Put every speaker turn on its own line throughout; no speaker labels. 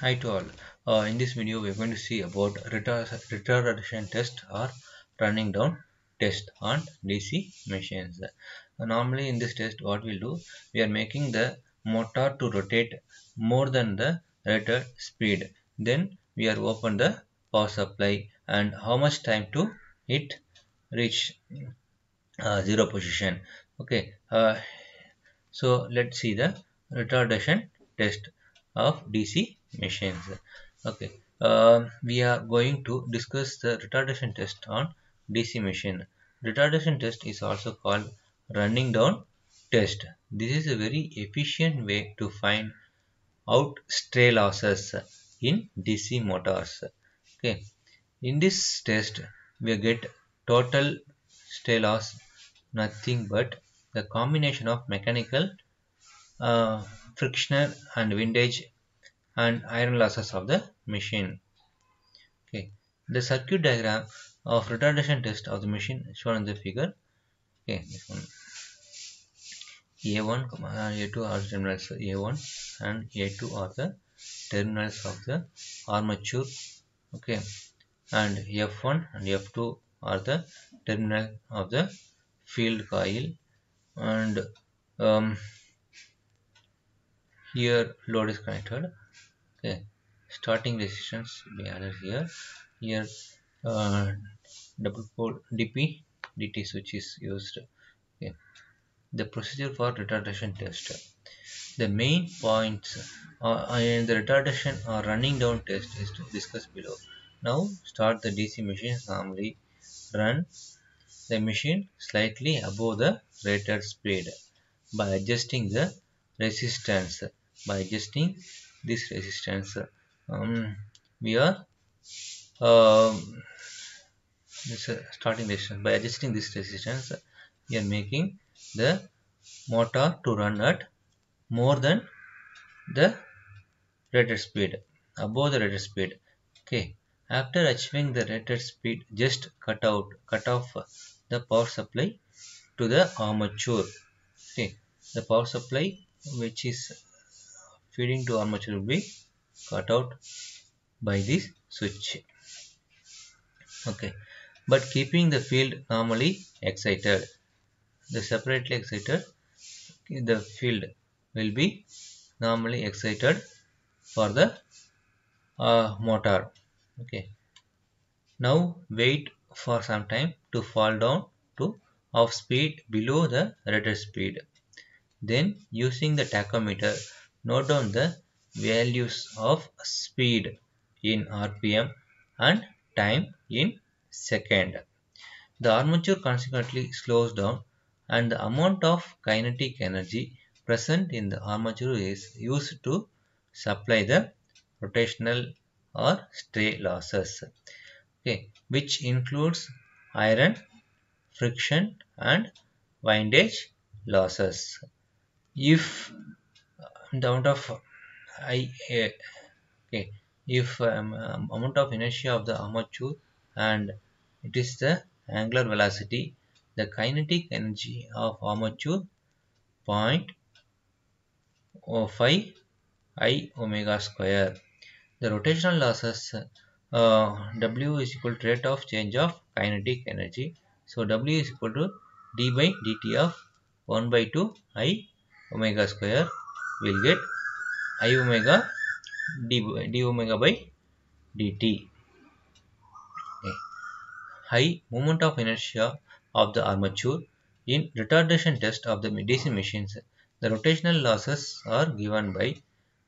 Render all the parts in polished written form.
Hi to all. In this video, we are going to see about retardation test or running down test on DC machines. Normally, in this test, what we'll do, we are making the motor to rotate more than the rated speed. Then we are open the power supply and how much time to it reach zero position. Okay. So let's see the retardation test of DC machines. Okay, we are going to discuss the retardation test on DC machine. Retardation test is also called running down test. This is a very efficient way to find out stray losses in DC motors. Okay, in this test we get total stray loss, nothing but the combination of mechanical, uh, frictional and windage and iron losses of the machine. Okay, the circuit diagram of retardation test of the machine is shown in the figure. Okay, this one A1, A2 are terminals A1 and A2 are the terminals of the armature. Okay, and F1 and F2 are the terminal of the field coil, and um, here load is connected. Okay, starting resistance will be added here. Here uh, double pole DP DT switch is used. Okay. The procedure for retardation test. The main points in the retardation or running down test is to discuss below. Now start the DC machine. Normally run the machine slightly above the rated speed by adjusting the resistance. By adjusting this resistance, we are this starting resistance. By adjusting this resistance, we are making the motor to run at more than the rated speed, above the rated speed. Okay, after achieving the rated speed, just cut off the power supply to the armature. Okay, the power supply which is feeding to armature will be cut out by this switch. Okay, but keeping the field normally excited. The separately excited, the field will be normally excited for the motor. Okay, now wait for some time to fall down to half speed below the rated speed. Then using the tachometer, note down the values of speed in rpm and time in second. The armature consequently slows down, and the amount of kinetic energy present in the armature is used to supply the rotational or stray losses. Okay, which includes iron, friction and windage losses. If the amount of I okay, if amount of inertia of the armature and it is the angular velocity, the kinetic energy of armature 0.05 I omega square. The rotational losses, W is equal to rate of change of kinetic energy. So W is equal to d by dt of 1 by 2 I omega square. We'll get I omega d omega by dt. Okay. High moment of inertia of the armature. In retardation test of the DC machines, the rotational losses are given by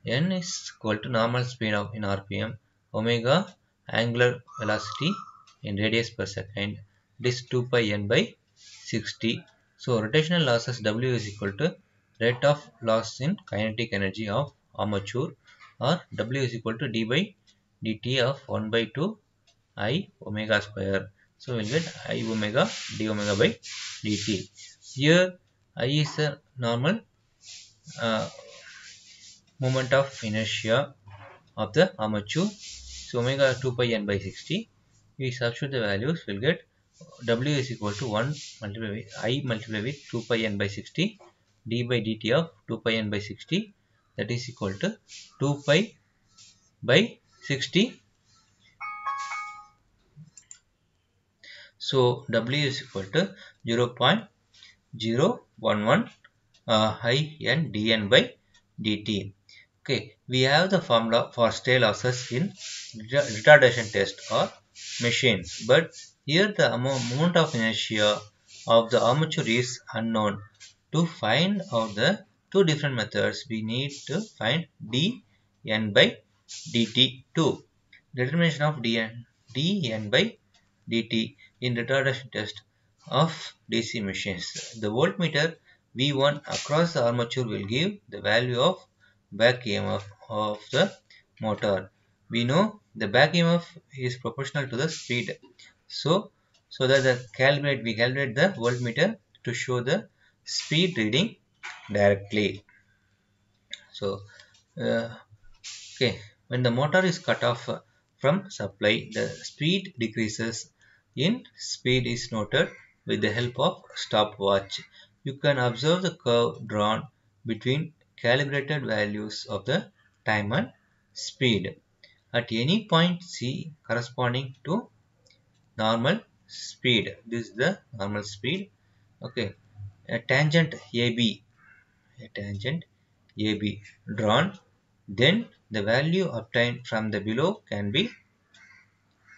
n is equal to normal speed of in rpm, omega angular velocity in radius per second. This 2 pi n by 60. So rotational losses W is equal to rate of loss in kinetic energy of armature, or W is equal to d by dt of 1 by 2 I omega square. So we'll get I omega d omega by dt. Here I is a normal uh, moment of inertia of the armature. So omega 2 pi n by 60. We substitute the values, we'll get W is equal to 1 multiplied with I multiplied with 2 pi n by 60 d by dt of 2 pi n by 60, that is equal to 2 pi by 60. So W is equal to 0.011 IN dN by dt. Okay, we have the formula for stay losses in retardation test or machines, but here the moment of inertia of the armature is unknown. To find out the two different methods, we need to find dN by dt too. Determination of dN by dt in retardation test of DC machines. The voltmeter V1 across the armature will give the value of back EMF of the motor. We know the back EMF is proportional to the speed. So that we calibrate the voltmeter to show the speed reading directly. So uh, okay, when the motor is cut off from supply, the speed decreases in speed is noted with the help of stopwatch. You can observe the curve drawn between calibrated values of the time and speed. At any point C corresponding to normal speed. This is the normal speed. Okay, a tangent AB drawn, then the value obtained from the below can be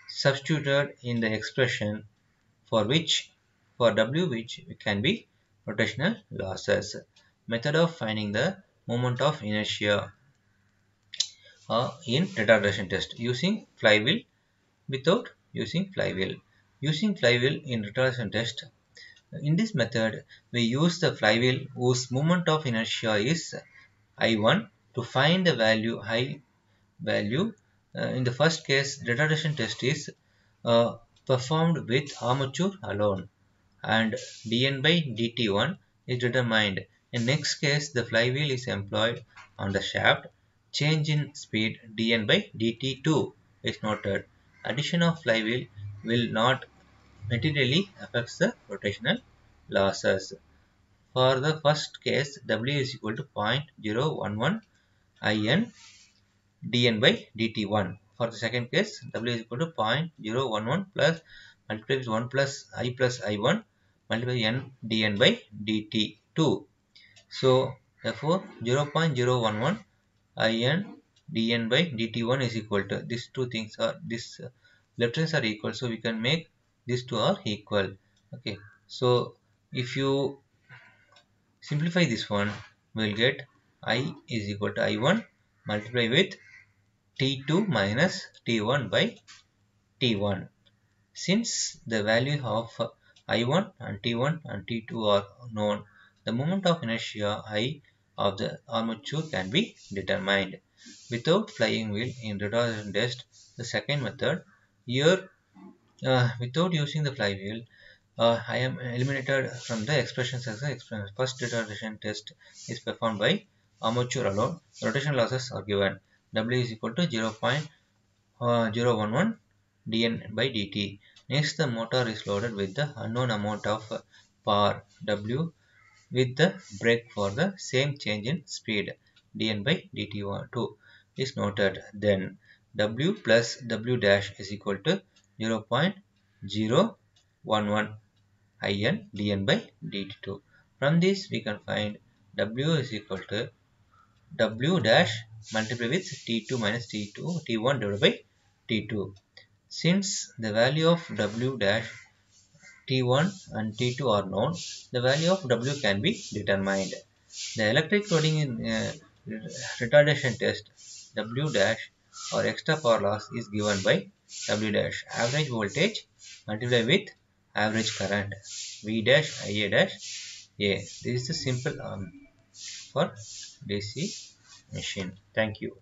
substituted in the expression for W, which can be rotational losses. Method of finding the moment of inertia in retardation test using flywheel, without using flywheel. Using flywheel in retardation test. In this method, we use the flywheel whose moment of inertia is I1 to find the value. In the first case, retardation test is uh, performed with armature alone, and dN by dt1 is determined. In next case, the flywheel is employed on the shaft. Change in speed dN by dt2 is noted. Addition of flywheel will not materially affect the rotational losses. For the first case, W is equal to 0.011 IN dN by dt1. For the second case, W is equal to 0.011 plus multiplied with 1 plus I1 multiplied by N dN by dt2. So, therefore, 0.011 IN dN by dt1 is equal to these two things are left hands are equal. So, we can make these two are equal. Okay. So, if you simplify this one, we'll get I is equal to I1 multiply with T2 minus T1 by T1. Since the value of I1 and T1 and T2 are known, the moment of inertia I of the armature can be determined. Without flying wheel in retardation test, the second method, here without using the flywheel, I am eliminated from the expressions as the expression. First retardation test is performed by armature alone. Rotation losses are given. W is equal to 0.011 dN by dt. Next, the motor is loaded with the unknown amount of power W with the brake for the same change in speed dN by dt2 is noted. Then W plus W dash is equal to 0.011 IN dN by dt2. From this we can find W is equal to W dash multiplied with T2 minus T1 divided by T2. Since the value of W dash T1 and T2 are known, the value of W can be determined. The electric loading in retardation test W dash or extra power loss is given by W dash average voltage multiplied with average current V dash IA dash A. This is the simple for DC machine. Thank you.